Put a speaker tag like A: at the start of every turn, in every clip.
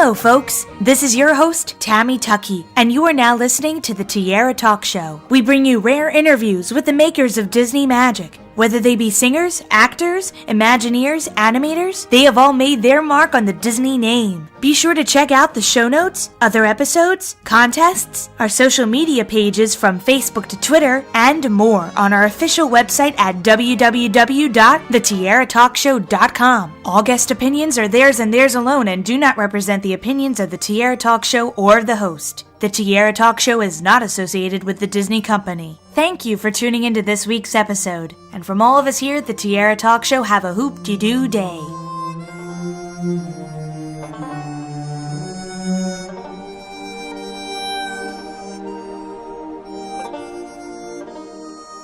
A: Hello, folks. This is your host, Tammy Tuckey, and you are now listening to the Tiara Talk Show. We bring you rare interviews with the makers of Disney magic. Whether they be singers, actors, Imagineers, animators, they have all made their mark on the Disney name. Be sure to check out the show notes, other episodes, contests, our social media pages from Facebook to Twitter, and more on our official website at www.thetiaratalkshow.com. All guest opinions are theirs and theirs alone and do not represent the opinions of the Tiara Talk Show or the host. The Tiara Talk Show is not associated with the Disney Company. Thank you for tuning into this week's episode. And from all of us here at the Tiara Talk Show, have a hoop-de-doo day.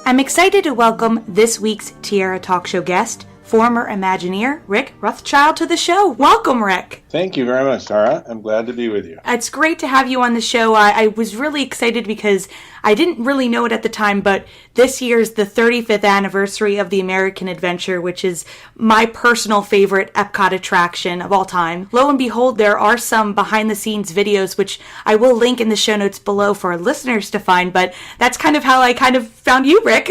A: I'm excited to welcome this week's Tiara Talk Show guest, former Imagineer Rick Rothschild, to the show. Welcome, Rick.
B: Thank you very much, Tara. I'm glad to be with you.
A: It's great to have you on the show. I was really excited because I didn't really know it at the time, but this year's the 35th anniversary of the American Adventure, which is my personal favorite EPCOT attraction of all time. Lo and behold, there are some behind-the-scenes videos, which I will link in the show notes below for our listeners to find, but that's kind of how I kind of found you, Rick.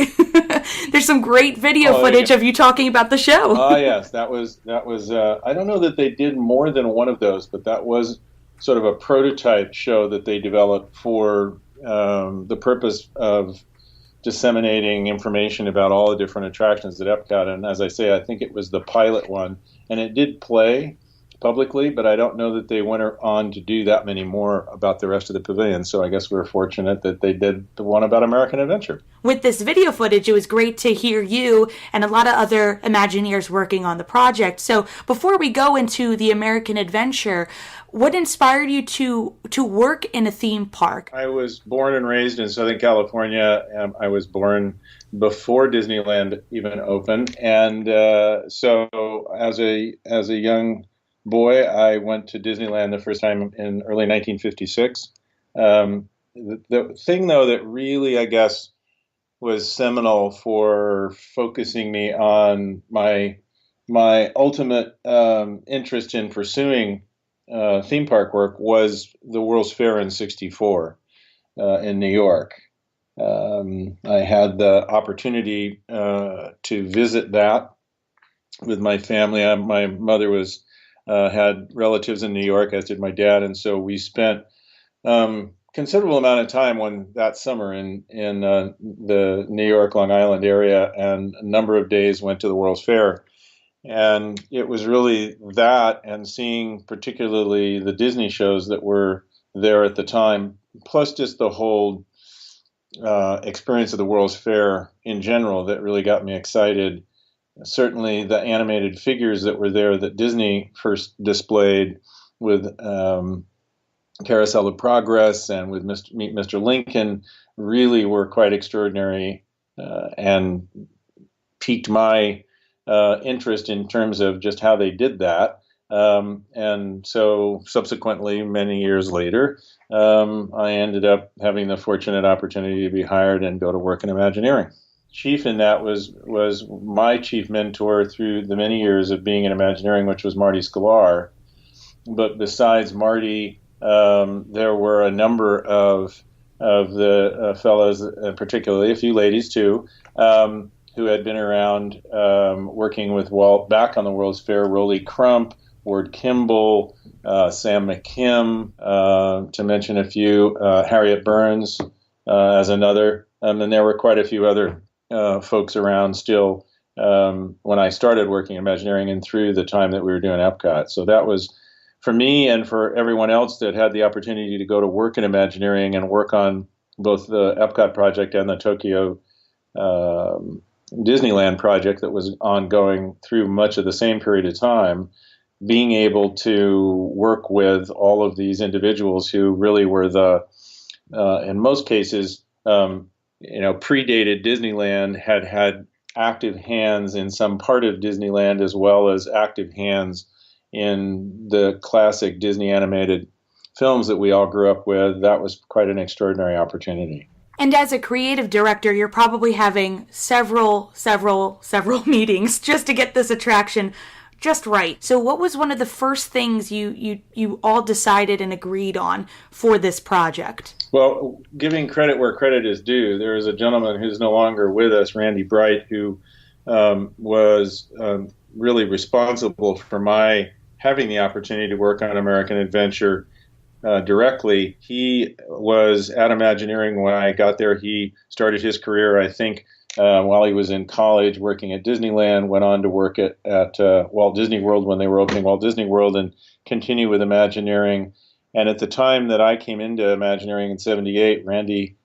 A: There's some great video footage of you talking about the show.
B: Oh, yes. That was. I don't know that they did more than one of those, but that was sort of a prototype show that they developed for the purpose of disseminating information about all the different attractions at EPCOT. And as I say, I think it was the pilot one. And it did play publicly, but I don't know that they went on to do that many more about the rest of the pavilion. So I guess we're fortunate that they did the one about American Adventure.
A: With this video footage, it was great to hear you and a lot of other Imagineers working on the project. So before we go into the American Adventure, what inspired you to work in a theme park?
B: I was born and raised in Southern California. I was born before Disneyland even opened. And so as a young boy, I went to Disneyland the first time in early 1956. The thing, though, that really, I guess, was seminal for focusing me on my ultimate interest in pursuing theme park work was the World's Fair in '64 in New York. I had the opportunity to visit that with my family. My mother had relatives in New York, as did my dad, and so we spent considerable amount of time that summer in the New York, Long Island area, and a number of days went to the World's Fair. And it was really that, and seeing particularly the Disney shows that were there at the time, plus just the whole experience of the World's Fair in general, that really got me excited. Certainly the animated figures that were there that Disney first displayed with Carousel of Progress and with Meet Mr. Lincoln really were quite extraordinary and piqued my interest in terms of just how they did that. And so subsequently, many years later, I ended up having the fortunate opportunity to be hired and go to work in Imagineering. Chief in that was my chief mentor through the many years of being in Imagineering, which was Marty Sklar. But besides Marty, there were a number of the fellows, particularly a few ladies too, who had been around working with Walt back on the World's Fair. Rolly Crump, Ward Kimball, Sam McKim, to mention a few, Harriet Burns as another. And there were quite a few other folks around still when I started working in Imagineering and through the time that we were doing EPCOT. So that was, for me and for everyone else that had the opportunity to go to work in Imagineering and work on both the EPCOT project and the Tokyo Disneyland project that was ongoing through much of the same period of time, being able to work with all of these individuals who really were in most cases, predated Disneyland, had active hands in some part of Disneyland as well as active hands in the classic Disney animated films that we all grew up with. That was quite an extraordinary opportunity.
A: And as a creative director, you're probably having several meetings just to get this attraction just right. So what was one of the first things you all decided and agreed on for this project?
B: Well, giving credit where credit is due, there is a gentleman who's no longer with us, Randy Bright, who was really responsible for my having the opportunity to work on American Adventure directly. He was at Imagineering when I got there. He started his career, I think, while he was in college working at Disneyland, went on to work at Walt Disney World when they were opening Walt Disney World, and continued with Imagineering. And at the time that I came into Imagineering in '78, Randy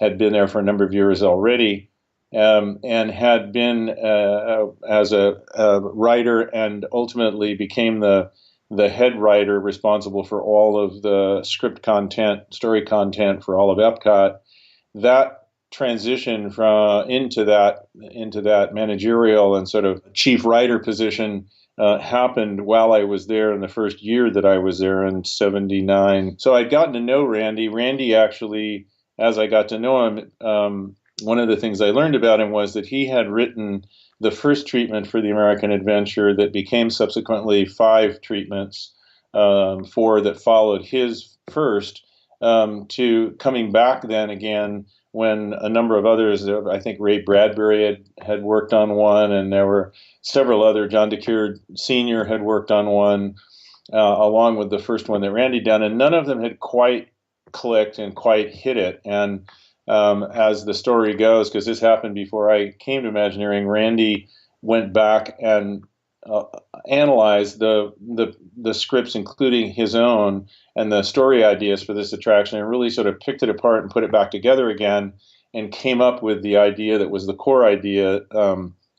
B: had been there for a number of years already, and had been as a writer, and ultimately became the head writer responsible for all of the script content, story content for all of EPCOT. That transition into that managerial and sort of chief writer position happened while I was there in the first year that I was there in '79. So I'd gotten to know Randy. Randy actually, as I got to know him, one of the things I learned about him was that he had written the first treatment for the American Adventure that became subsequently 5 treatments, 4 that followed his first, to coming back then again when a number of others, I think Ray Bradbury had worked on one, and there were several other, John DeCure Sr. had worked on one, along with the first one that Randy done, and none of them had quite clicked and quite hit it. And as the story goes, because this happened before I came to Imagineering, Randy went back and analyzed the scripts, including his own, and the story ideas for this attraction, and really sort of picked it apart and put it back together again, and came up with the idea that was the core idea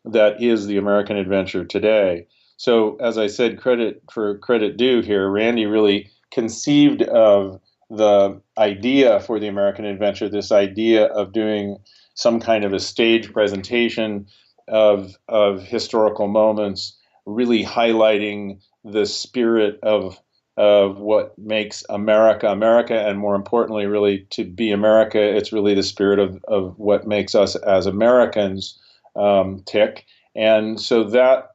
B: that is the American Adventure today. So, as I said, credit for credit due here, Randy really conceived of the idea for the American Adventure, this idea of doing some kind of a stage presentation of historical moments, really highlighting the spirit of what makes America America, and more importantly, really to be America, it's really the spirit of what makes us as Americans tick. And so that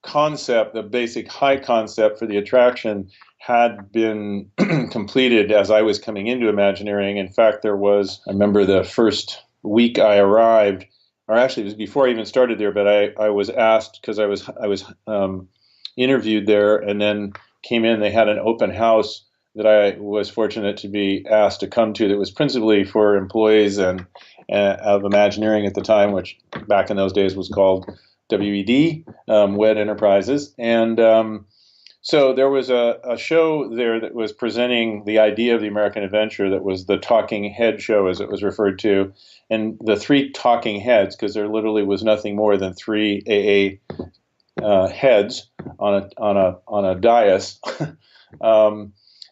B: concept, the basic high concept for the attraction, had been completed as I was coming into Imagineering. In fact, I remember the first week I arrived, or actually it was before I even started there, but I was asked, because I was interviewed there and then came in. They had an open house that I was fortunate to be asked to come to, that was principally for employees and of Imagineering at the time, which back in those days was called WED, WED Enterprises. And so there was a show there that was presenting the idea of the American Adventure, that was the Talking Head Show, as it was referred to. And the 3 talking heads, because there literally was nothing more than 3 AA heads on a dais.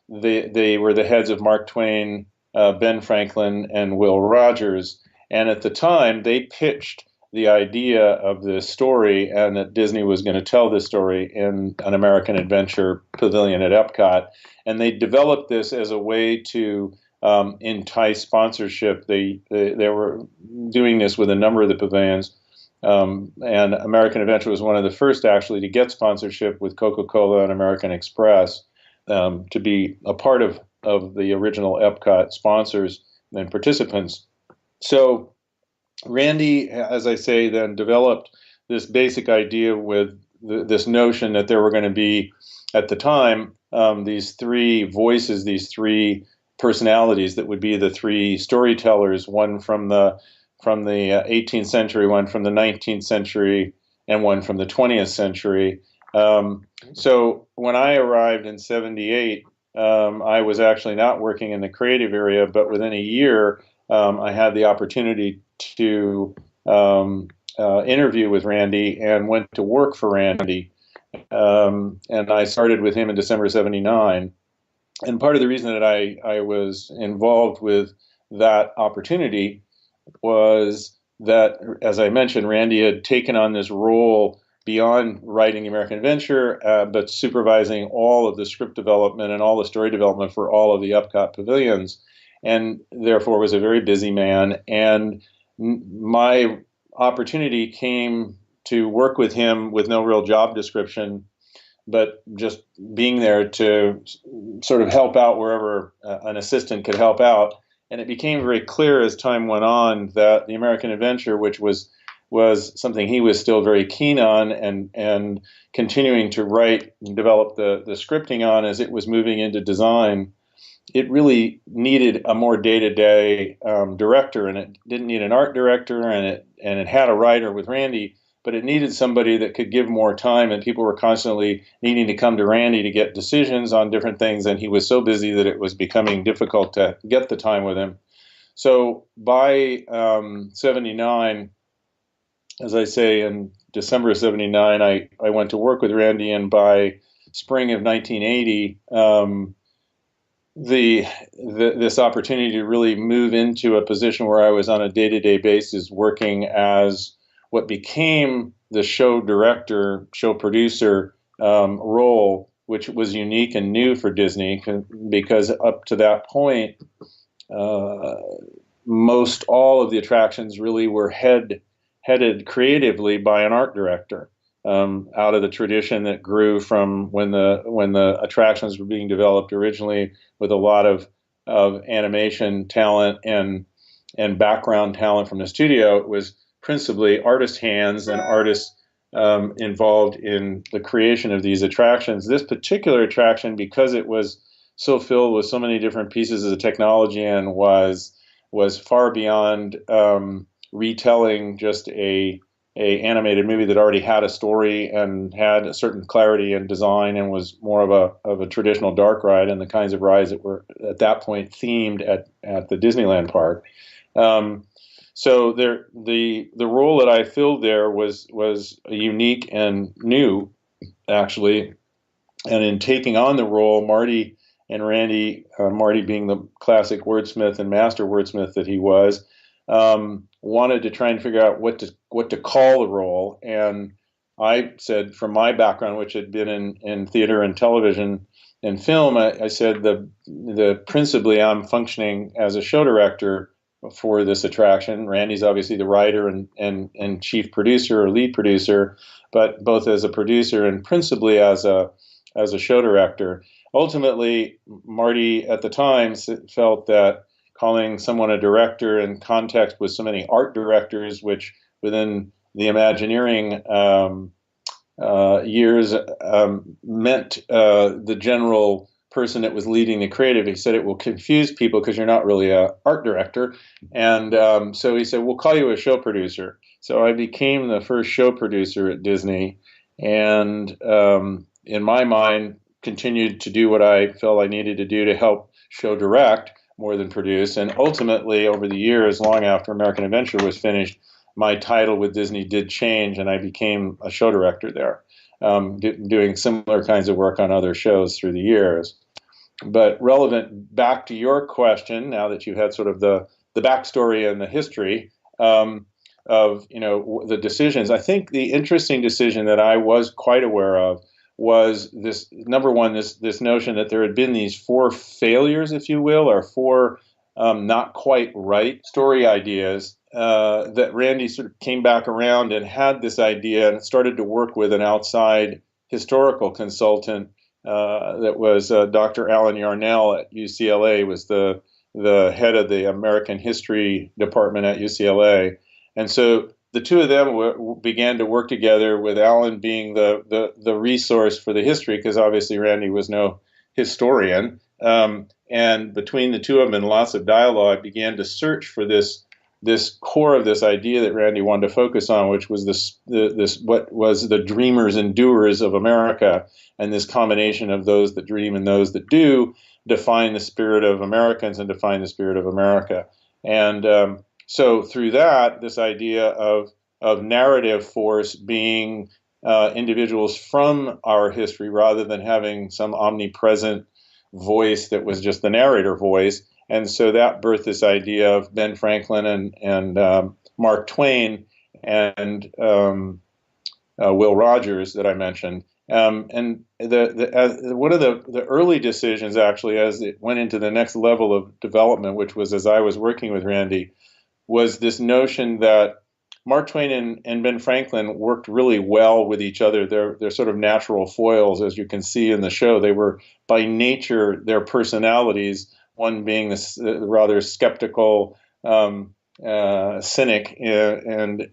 B: They were the heads of Mark Twain, Ben Franklin, and Will Rogers. And at the time, they pitched the idea of this story, and that Disney was going to tell this story in an American Adventure pavilion at EPCOT. And they developed this as a way to entice sponsorship. They were doing this with a number of the pavilions. And American Adventure was one of the first actually to get sponsorship with Coca-Cola and American Express, to be a part of the original EPCOT sponsors and participants. So Randy, as I say, then developed this basic idea with this notion that there were going to be, at the time, these 3 voices, these 3 personalities that would be the 3 storytellers, one from the 18th century, one from the 19th century, and one from the 20th century. So when I arrived in '78, I was actually not working in the creative area, but within a year, I had the opportunity to interview with Randy and went to work for Randy. And I started with him in December '79. And part of the reason that I was involved with that opportunity was that, as I mentioned, Randy had taken on this role beyond writing the American Adventure, but supervising all of the script development and all the story development for all of the EPCOT pavilions, and therefore was a very busy man. And my opportunity came to work with him with no real job description, but just being there to sort of help out wherever an assistant could help out. And it became very clear as time went on that the American Adventure, which was something he was still very keen on and continuing to write and develop the scripting on as it was moving into design, it really needed a more day-to-day director, and it didn't need an art director, and it had a writer with Randy, but it needed somebody that could give more time, and people were constantly needing to come to Randy to get decisions on different things, and he was so busy that it was becoming difficult to get the time with him. So by 79, as I say, in December of 79, I went to work with Randy, and by spring of 1980, this opportunity to really move into a position where I was on a day-to-day basis working as what became the show director, show producer role, which was unique and new for Disney, because up to that point, most all of the attractions really were headed creatively by an art director. Out of the tradition that grew from when the attractions were being developed originally, with a lot of animation talent and background talent from the studio. It was principally artist hands and artists involved in the creation of these attractions. This particular attraction, because it was so filled with so many different pieces of the technology and was far beyond retelling just a animated movie that already had a story and had a certain clarity and design and was more of a traditional dark ride and the kinds of rides that were at that point themed at the Disneyland park. So the role that I filled there was unique and new, actually. And in taking on the role, Marty and Randy, Marty being the classic wordsmith and master wordsmith that he was, wanted to try and figure out what to call the role. And I said, from my background, which had been in theater and television and film, I said the principally I'm functioning as a show director for this attraction. Randy's obviously the writer and chief producer or lead producer, but both as a producer and principally as a show director. Ultimately, Marty at the time felt that calling someone a director in context with so many art directors, which within the Imagineering years meant the general person that was leading the creative. He said it will confuse people because you're not really an art director. And so he said, we'll call you a show producer. So I became the first show producer at Disney, and in my mind, continued to do what I felt I needed to do to help show direct more than produce. And ultimately, over the years, long after American Adventure was finished, my title with Disney did change, and I became a show director there, doing similar kinds of work on other shows through the years. But relevant back to your question, now that you had sort of the backstory and the history of the decisions, I think the interesting decision that I was quite aware of was this, number one, this notion that there had been these 4 failures, if you will, or 4 not quite right story ideas, that Randy sort of came back around and had this idea and started to work with an outside historical consultant that was Dr. Alan Yarnell at UCLA, was the head of the American History Department at UCLA. And so the two of them began to work together, with Alan being the resource for the history, because obviously Randy was no historian. And between the two of them and lots of dialogue, began to search for this core of this idea that Randy wanted to focus on, which was this what was the dreamers and doers of America, and this combination of those that dream and those that do define the spirit of Americans and define the spirit of America. And so through that, this idea of narrative force being individuals from our history, rather than having some omnipresent voice that was just the narrator voice. And so that birthed this idea of Ben Franklin and Mark Twain and Will Rogers that I mentioned. And one of the early decisions, actually, as it went into the next level of development, which was as I was working with Randy, was this notion that Mark Twain and Ben Franklin worked really well with each other. They're sort of natural foils, as you can see in the show. They were by nature, their personalities, one being this rather skeptical cynic in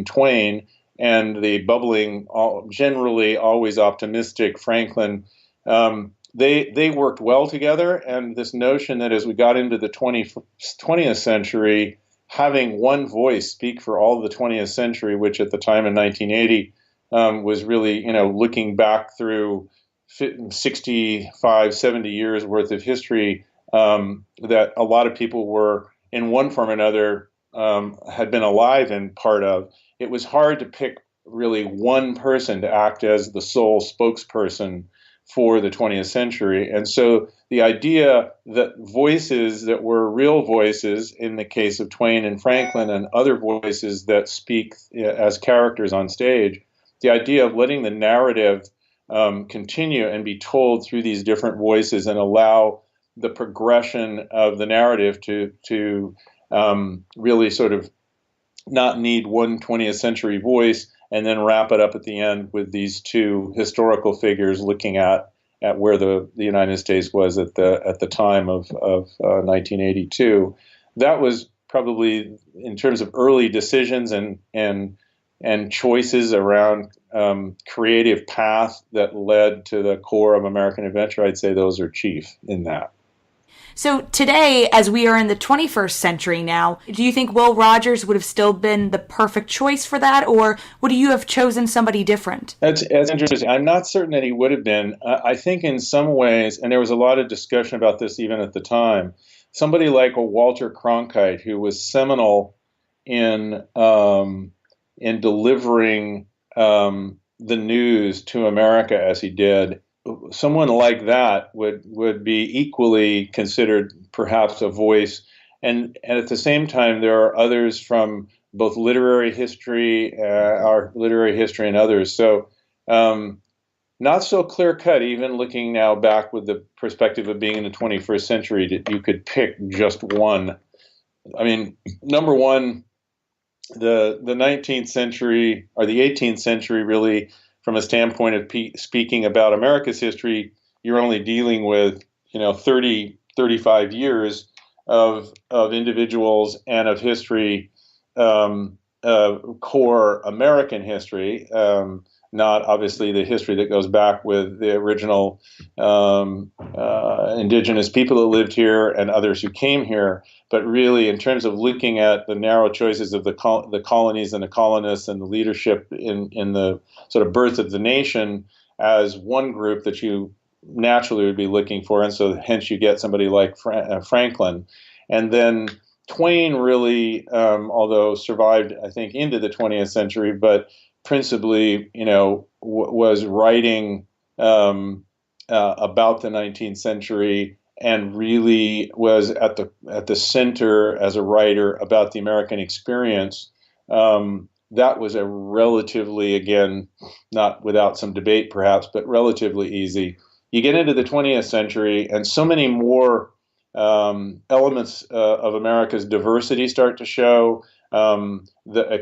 B: Twain, and the bubbling, generally always optimistic Franklin. They worked well together, and this notion that as we got into the 20th century, having one voice speak for all of the 20th century, which at the time in 1980 was really, looking back through 65, 70 years worth of history, that a lot of people were in one form or another had been alive and part of. It was hard to pick really one person to act as the sole spokesperson for the 20th century. And so the idea that voices that were real voices, in the case of Twain and Franklin, and other voices that speak as characters on stage, the idea of letting the narrative continue and be told through these different voices and allow the progression of the narrative to really sort of not need one 20th century voice and then wrap it up at the end with these two historical figures looking at where the United States was at the time of 1982. That was probably, in terms of early decisions and choices around creative path that led to the core of American Adventure, I'd say those are chief in that.
A: So today, as we are in the 21st century now, do you think Will Rogers would have still been the perfect choice for that, or would you have chosen somebody different?
B: That's interesting. I'm not certain that he would have been. I think in some ways, and there was a lot of discussion about this even at the time, somebody like a Walter Cronkite, who was seminal in delivering the news to America as he did, someone like that would be equally considered perhaps a voice. And at the same time, there are others from both literary history, our literary history, and others. So not so clear cut, even looking now back with the perspective of being in the 21st century, that you could pick just one. I mean, number one, the 19th century or the 18th century really, from a standpoint of speaking about America's history, you're only dealing with 30, 35 years of individuals and of history, core American history, not obviously the history that goes back with the original indigenous people that lived here and others who came here, but really in terms of looking at the narrow choices of the colonies and the colonists and the leadership in the sort of birth of the nation as one group that you naturally would be looking for. And so hence you get somebody like Franklin. And then Twain really, although survived, I think, into the 20th century, but principally, was writing about the 19th century and really was at the center as a writer about the American experience. That was a relatively, again, not without some debate perhaps, but relatively easy. You get into the 20th century and so many more elements of America's diversity start to show. The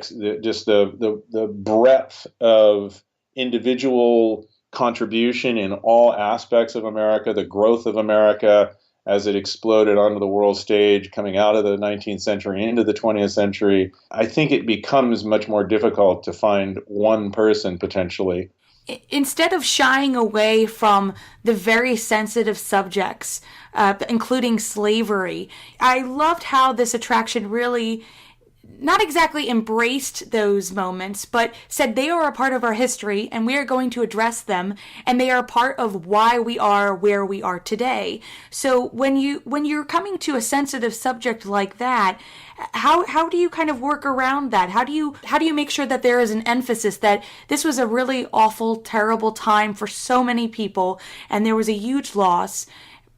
B: breadth of individual contribution in all aspects of America, the growth of America as it exploded onto the world stage, coming out of the 19th century into the 20th century. I think it becomes much more difficult to find one person potentially.
A: Instead of shying away from the very sensitive subjects, including slavery, I loved how this attraction really not exactly embraced those moments, but said they are a part of our history and we are going to address them, and they are part of why we are where we are today. So when you're coming to a sensitive subject like that, how do you kind of work around that? How do you make sure that there is an emphasis that this was a really awful, terrible time for so many people and there was a huge loss,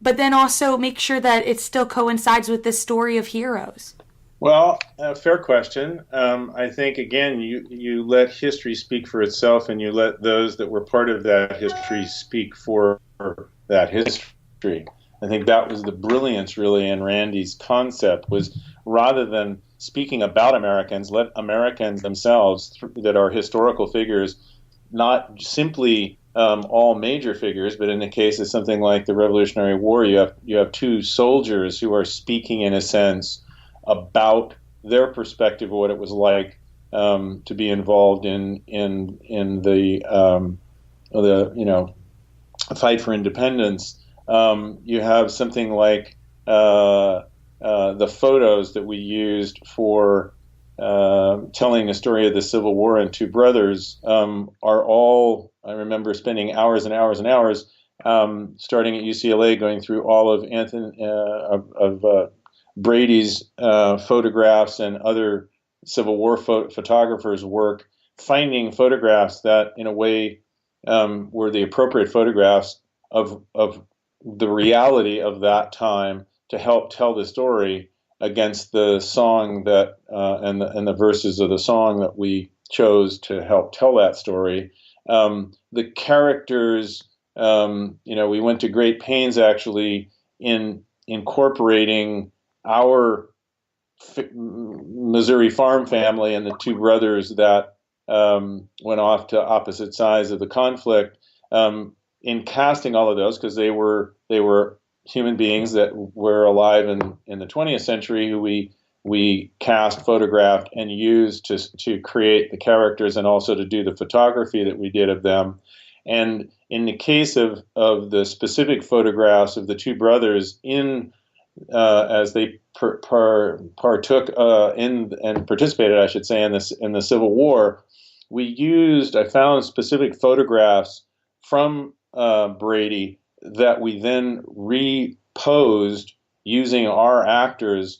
A: but then also make sure that it still coincides with this story of heroes?
B: Well, fair question. I think, again, you let history speak for itself, and you let those that were part of that history speak for that history. I think that was the brilliance, really, in Randy's concept, was rather than speaking about Americans, let Americans themselves, that are historical figures, not simply all major figures, but in the case of something like the Revolutionary War, you have two soldiers who are speaking, in a sense, about their perspective of what it was like to be involved in the fight for independence. You have something like the photos that we used for telling the story of the Civil War and Two Brothers are all, I remember spending hours and hours and hours starting at UCLA, going through all of Brady's photographs and other Civil War photographers' work, finding photographs that, in a way, were the appropriate photographs of the reality of that time to help tell the story against the song that and the verses of the song that we chose to help tell that story. The characters, we went to great pains actually in incorporating our Missouri farm family and the two brothers that went off to opposite sides of the conflict, in casting all of those, because they were human beings that were alive in the 20th century, who we cast, photographed, and used to create the characters, and also to do the photography that we did of them. And in the case of the specific photographs of the two brothers, as they partook in and participated, I should say, in the Civil War, I found specific photographs from Brady that we then reposed using our actors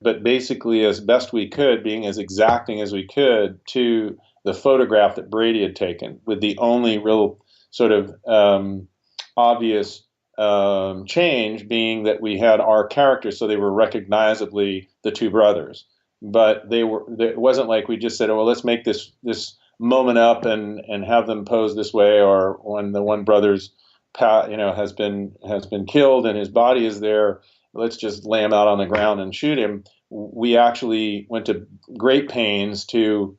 B: but basically as best we could, being as exacting as we could, to the photograph that Brady had taken, with the only real sort of obvious change being that we had our characters, so they were recognizably the two brothers. But it wasn't like we just said, oh, well, let's make this moment up and have them pose this way, or when the one brother's has been killed and his body is there, let's just lay him out on the ground and shoot him. We actually went to great pains to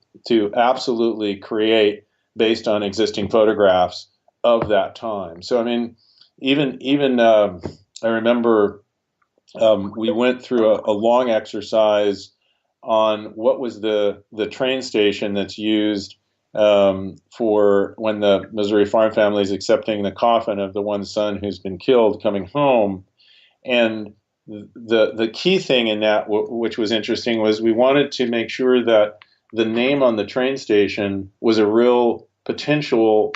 B: absolutely create based on existing photographs of that time. So I mean, even I remember we went through a long exercise on what was the train station that's used for when the Missouri farm family is accepting the coffin of the one son who's been killed coming home. And the key thing in that, which was interesting, was we wanted to make sure that the name on the train station was a real potential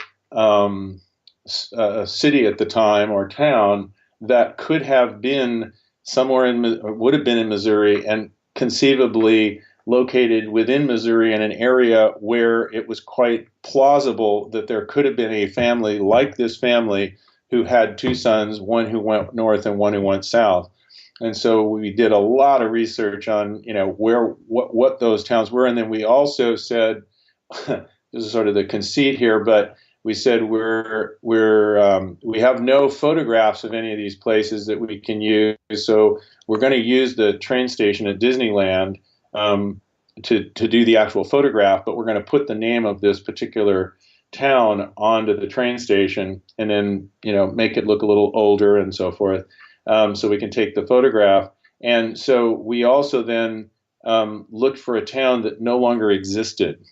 B: city at the time, or town, that could have been would have been in Missouri, and conceivably located within Missouri in an area where it was quite plausible that there could have been a family like this family who had two sons, one who went north and one who went south. And so we did a lot of research on, what those towns were. And then we also said, this is sort of the conceit here, but we said we have no photographs of any of these places that we can use. So we're going to use the train station at Disneyland to do the actual photograph, but we're going to put the name of this particular town onto the train station, and then make it look a little older and so forth, so we can take the photograph. And so we also then looked for a town that no longer existed,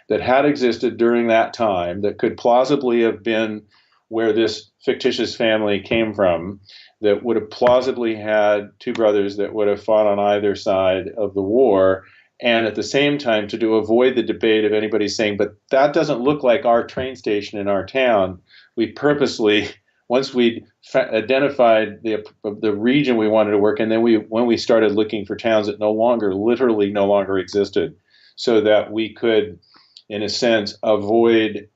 B: that had existed during that time, that could plausibly have been where this fictitious family came from, that would have plausibly had two brothers that would have fought on either side of the war. And at the same time, to avoid the debate of anybody saying, but that doesn't look like our train station in our town, we purposely, once we identified the region we wanted to work in, then when we started looking for towns that literally no longer existed, so that we could, in a sense, avoid.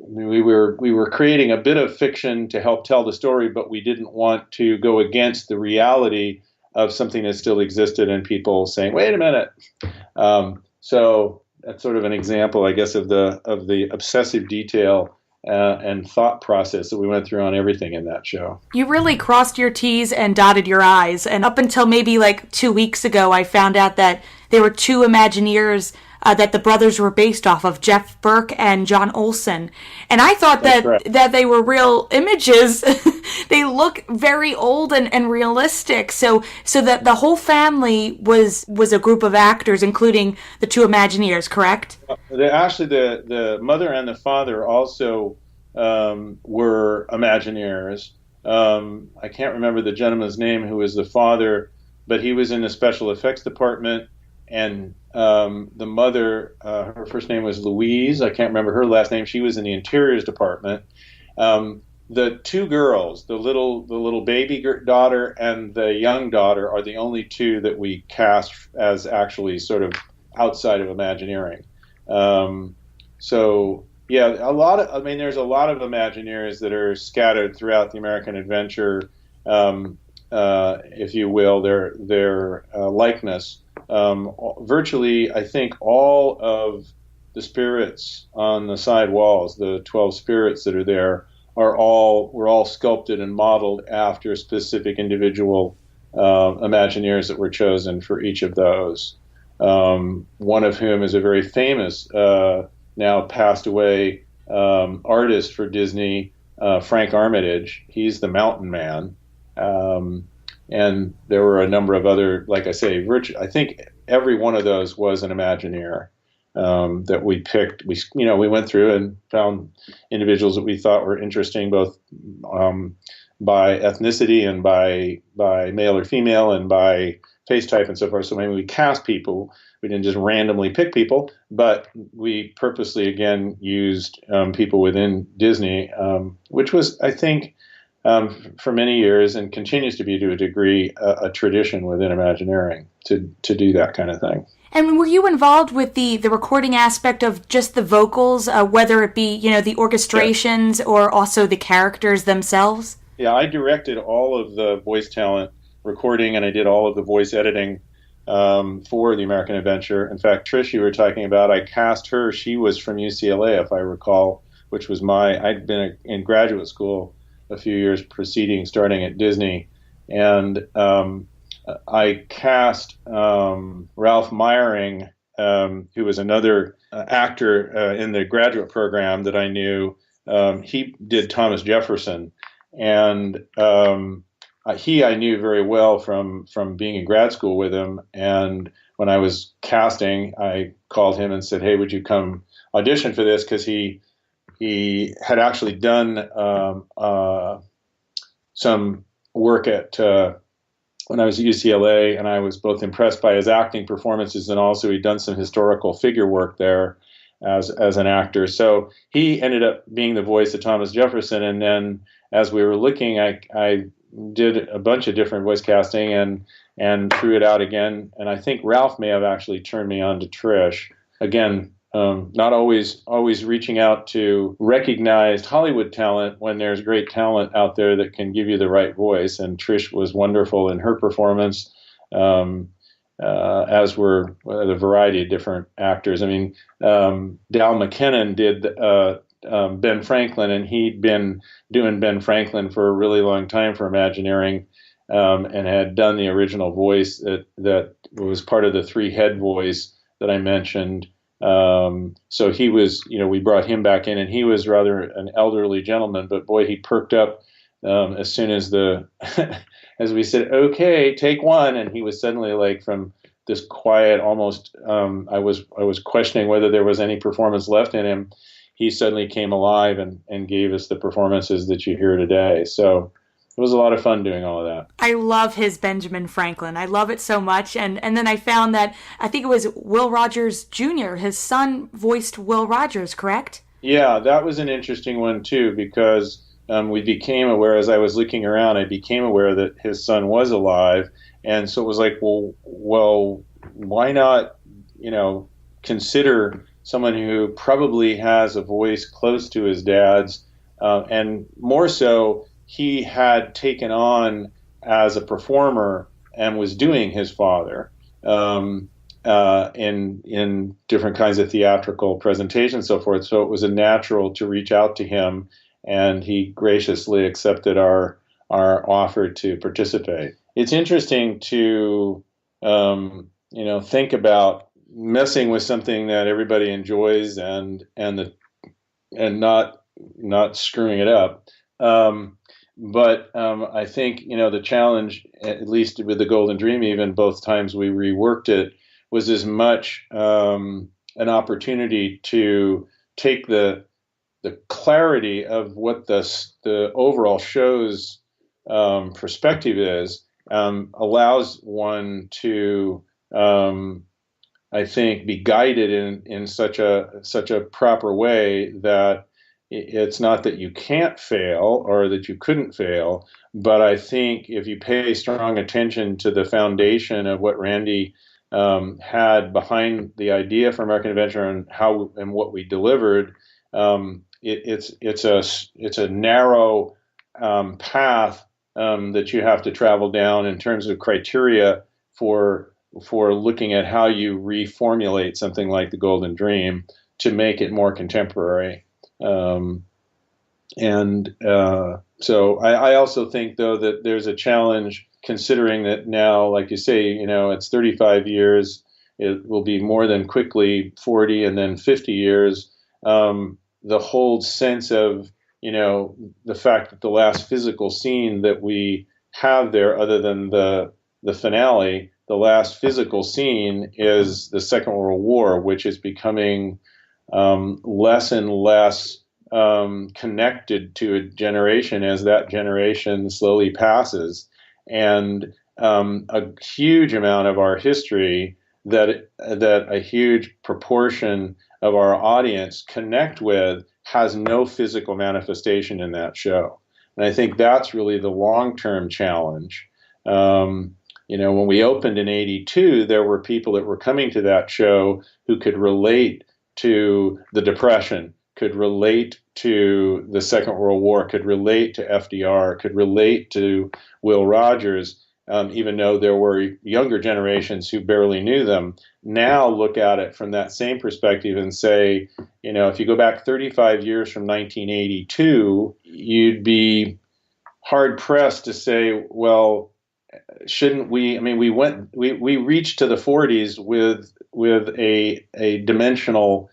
B: We were creating a bit of fiction to help tell the story, but we didn't want to go against the reality of something that still existed, and people saying, "Wait a minute." So that's sort of an example, I guess, of the obsessive detail and thought process that we went through on everything in that show.
A: You really crossed your T's and dotted your I's. And up until maybe like 2 weeks ago, I found out that there were two Imagineers that the brothers were based off of, Jeff Burke and John Olson. And I thought that they were real images. They look very old and realistic. So that the whole family was a group of actors, including the two Imagineers, correct?
B: Actually, the mother and the father also were Imagineers. I can't remember the gentleman's name who was the father, but he was in the special effects department. And the mother, her first name was Louise. I can't remember her last name. She was in the interiors department. The two girls, the little baby daughter and the young daughter, are the only two that we cast as actually sort of outside of Imagineering. So yeah, there's a lot of Imagineers that are scattered throughout the American Adventure, if you will, their likeness. Virtually, I think all of the spirits on the side walls, the 12 spirits that are there, were all sculpted and modeled after specific individual Imagineers that were chosen for each of those. One of whom is a very famous, now passed away artist for Disney, Frank Armitage. He's the Mountain Man. And there were a number of other, like I say, I think every one of those was an Imagineer that we picked. We went through and found individuals that we thought were interesting, both by ethnicity and by male or female and by face type and so forth. So maybe we cast people. We didn't just randomly pick people, but we purposely, again, used people within Disney, which was, I think, for many years and continues to be to a degree a tradition within Imagineering to do that kind of thing.
A: And were you involved with the recording aspect of just the vocals, whether it be the orchestrations or also the characters themselves?
B: Yeah, I directed all of the voice talent recording, and I did all of the voice editing for the American Adventure. In fact, Trish, you were talking about, I cast her. She was from UCLA, if I recall, which was I'd been in graduate school a few years preceding starting at Disney, and I cast Ralph Miring, who was another actor in the graduate program that I knew. He did Thomas Jefferson, and I knew very well from being in grad school with him. And when I was casting, I called him and said, "Hey, would you come audition for this?" Because he had actually done some work when I was at UCLA, and I was both impressed by his acting performances, and also he'd done some historical figure work there as an actor. So he ended up being the voice of Thomas Jefferson. And then as we were looking, I did a bunch of different voice casting and threw it out again. And I think Ralph may have actually turned me on to Trish. Again, not always reaching out to recognized Hollywood talent when there's great talent out there that can give you the right voice. And Trish was wonderful in her performance, as were the variety of different actors. I mean, Dal McKinnon did Ben Franklin, and he'd been doing Ben Franklin for a really long time for Imagineering, and had done the original voice that was part of the three-head voice that I mentioned. So he was, we brought him back in, and he was rather an elderly gentleman, but boy, he perked up as soon as as we said, "Okay, take one," and he was suddenly like from this quiet, almost. I was questioning whether there was any performance left in him. He suddenly came alive and gave us the performances that you hear today. So it was a lot of fun doing all of that.
A: I love his Benjamin Franklin. I love it so much. And then I found that, I think it was Will Rogers Jr., his son voiced Will Rogers, correct?
B: Yeah, that was an interesting one too, because we became aware, as I was looking around, I became aware that his son was alive. And so it was like, well, why not, consider someone who probably has a voice close to his dad's, and more so, he had taken on as a performer and was doing his father. in different kinds of theatrical presentations and so forth. So it was a natural to reach out to him, and he graciously accepted our offer to participate. It's interesting to think about messing with something that everybody enjoys and not screwing it up. But I think the challenge, at least with the Golden Dream, even both times we reworked it, was as much an opportunity to take the clarity of what the overall show's perspective is, allows one to I think be guided in such a proper way that it's not that you can't fail or that you couldn't fail, but I think if you pay strong attention to the foundation of what Randy had behind the idea for American Adventure and how and what we delivered, it's a narrow path that you have to travel down in terms of criteria for looking at how you reformulate something like the Golden Dream to make it more contemporary. So I also think, though, that there's a challenge considering that now, like you say, it's 35 years. It will be more than quickly 40 and then 50 years. The whole sense of, the fact that the last physical scene that we have there, other than the finale, the last physical scene is the Second World War, which is becoming less and less connected to a generation as that generation slowly passes. And a huge amount of our history that a huge proportion of our audience connect with has no physical manifestation in that show. And I think that's really the long-term challenge. When we opened in '82, there were people that were coming to that show who could relate to the Depression, could relate to the Second World War, could relate to FDR, could relate to Will Rogers, even though there were younger generations who barely knew them. Now look at it from that same perspective and say, if you go back 35 years from 1982, you'd be hard pressed to say, well, shouldn't we? I mean, we reached to the 40s with a dimensional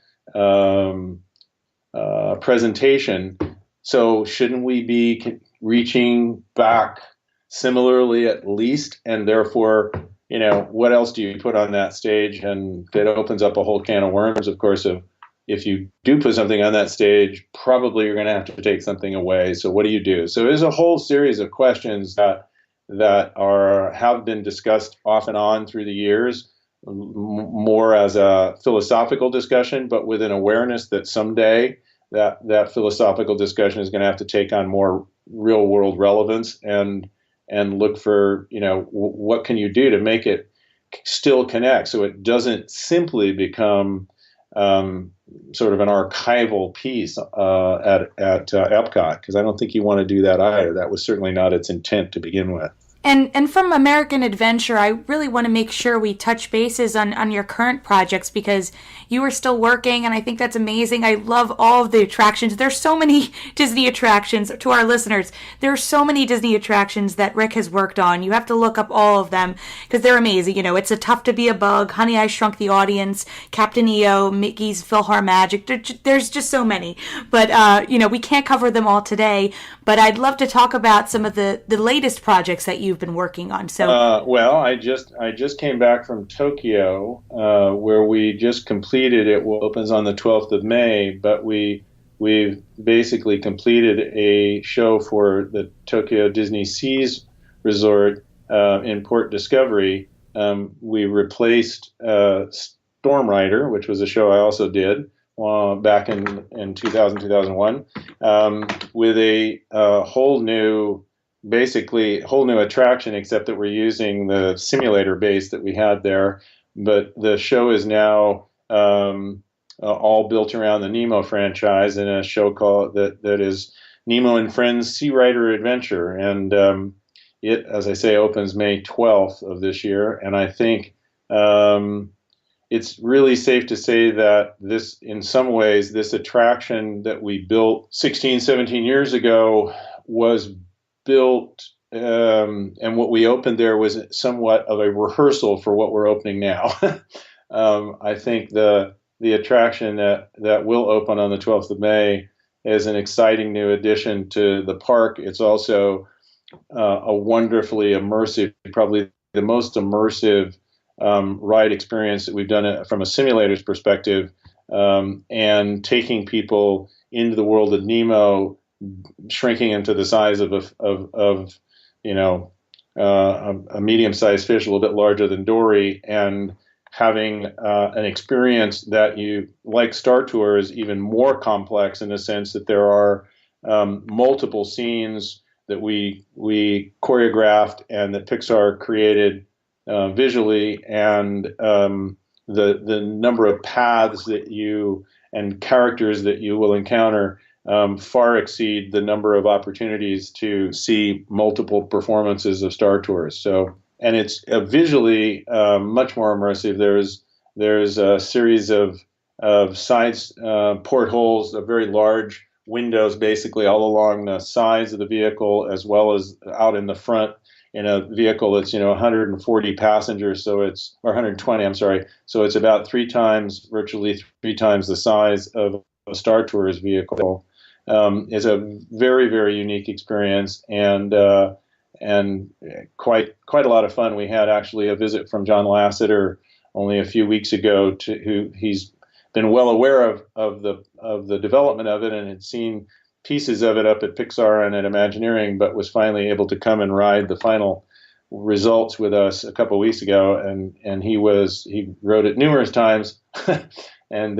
B: presentation. So shouldn't we be reaching back similarly at least? And therefore, what else do you put on that stage? And that opens up a whole can of worms, of course, of if you do put something on that stage, probably you're going to have to take something away. So what do you do? So there's a whole series of questions that have been discussed off and on through the years, more as a philosophical discussion, but with an awareness that someday that philosophical discussion is going to have to take on more real world relevance and look for, what can you do to make it still connect so it doesn't simply become sort of an archival piece at EPCOT, because I don't think you want to do that either. That was certainly not its intent to begin with.
A: And from American Adventure, I really want to make sure we touch bases on your current projects, because you are still working, and I think that's amazing. I love all of the attractions. There's so many Disney attractions. To our listeners, there are so many Disney attractions that Rick has worked on. You have to look up all of them because they're amazing. It's a Tough to Be a Bug, Honey, I Shrunk the Audience, Captain EO, Mickey's PhilharMagic. There's just so many. But, we can't cover them all today. But I'd love to talk about some of the latest projects that you've been working on. So,
B: I just came back from Tokyo, where we just completed it. Well, it opens on the 12th of May, but we've basically completed a show for the Tokyo Disney Seas Resort in Port Discovery. We replaced Storm Rider, which was a show I also did back in 2000, 2001, with a whole new attraction, except that we're using the simulator base that we had there. But the show is now all built around the Nemo franchise in a show called that is Nemo and Friends Sea Rider Adventure. And it, as I say, opens May 12th of this year. And I think it's really safe to say that this, in some ways, this attraction that we built 16, 17 years ago was built, and what we opened there was somewhat of a rehearsal for what we're opening now. I think the attraction that will open on the 12th of May is an exciting new addition to the park. It's also a wonderfully immersive, probably the most immersive ride experience that we've done it from a simulator's perspective, and taking people into the world of Nemo, shrinking into the size of a medium-sized fish, a little bit larger than Dory, and having an experience that you, like Star Tour, is even more complex in the sense that there are multiple scenes that we choreographed and that Pixar created visually, and the number of paths that you and characters that you will encounter far exceed the number of opportunities to see multiple performances of Star Tours. So, and it's visually much more immersive. There's a series of side portholes, very large windows, basically all along the sides of the vehicle, as well as out in the front, in a vehicle that's 140 passengers, or 120, I'm sorry. So it's about virtually three times the size of a Star Tours vehicle. It's a very, very unique experience, and quite a lot of fun. We had actually a visit from John Lasseter only a few weeks ago, who he's been well aware of the development of it and had seen pieces of it up at Pixar and at Imagineering, but was finally able to come and ride the final results with us a couple of weeks ago, and he wrote it numerous times and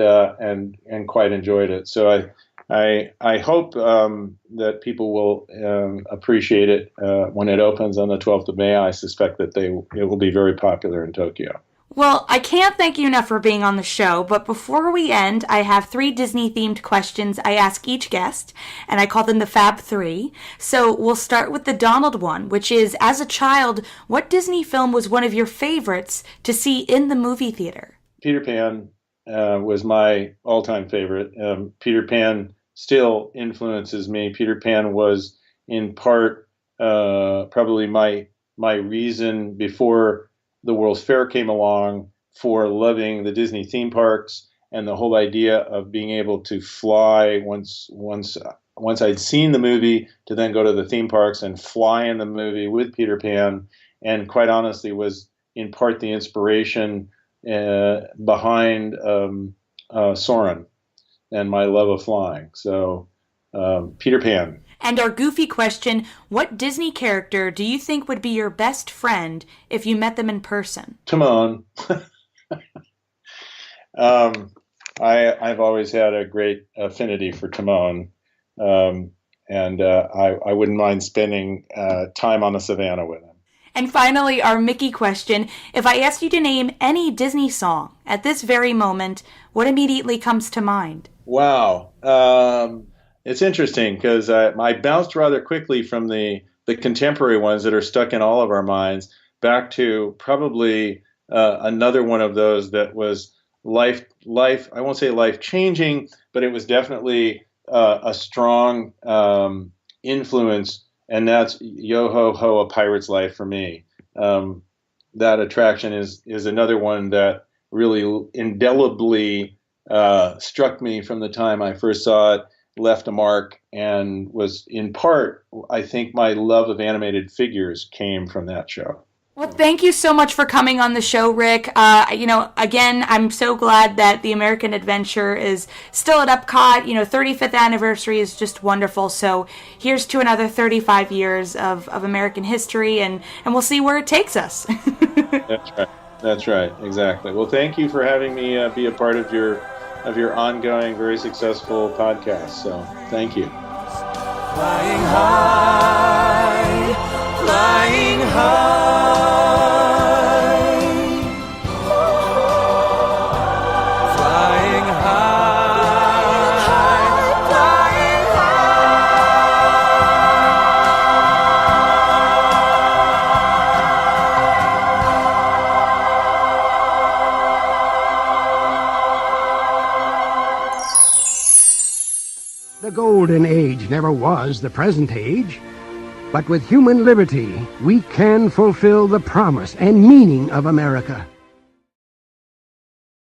B: quite enjoyed it. So I hope that people will appreciate it when it opens on the 12th of May. I suspect that it will be very popular in Tokyo.
A: Well, I can't thank you enough for being on the show, but before we end, I have 3 Disney-themed questions I ask each guest, and I call them the Fab 3. So we'll start with the Donald one, which is, as a child, what Disney film was one of your favorites to see in the movie theater?
B: Peter Pan was my all-time favorite. Peter Pan still influences me. Peter Pan was, in part, probably my reason before the World's Fair came along for loving the Disney theme parks, and the whole idea of being able to fly once I'd seen the movie, to then go to the theme parks and fly in the movie with Peter Pan, and quite honestly was in part the inspiration behind Soarin' and my love of flying. So Peter Pan.
A: And our goofy question, what Disney character do you think would be your best friend if you met them in person?
B: Timon. I've always had a great affinity for Timon, and I wouldn't mind spending time on the savannah with him.
A: And finally, our Mickey question, if I asked you to name any Disney song at this very moment, what immediately comes to mind?
B: Wow. It's interesting because I bounced rather quickly from the contemporary ones that are stuck in all of our minds back to probably another one of those that was life. I won't say life changing, but it was definitely a strong influence, and that's Yo Ho Ho, A Pirate's Life for me. That attraction is another one that really indelibly struck me from the time I first saw it, left a mark, and was in part, I think, my love of animated figures came from that show.
A: Well, thank you so much for coming on the show, Rick. Again, I'm so glad that the American Adventure is still at EPCOT. 35th anniversary is just wonderful. So here's to another 35 years of American history, and we'll see where it takes us.
B: That's right. Exactly. Well, thank you for having me be a part of your ongoing, very successful podcast. So thank you.
C: Flying high, flying high.
D: The golden age never was the present age, but with human liberty, we can fulfill the promise and meaning of America.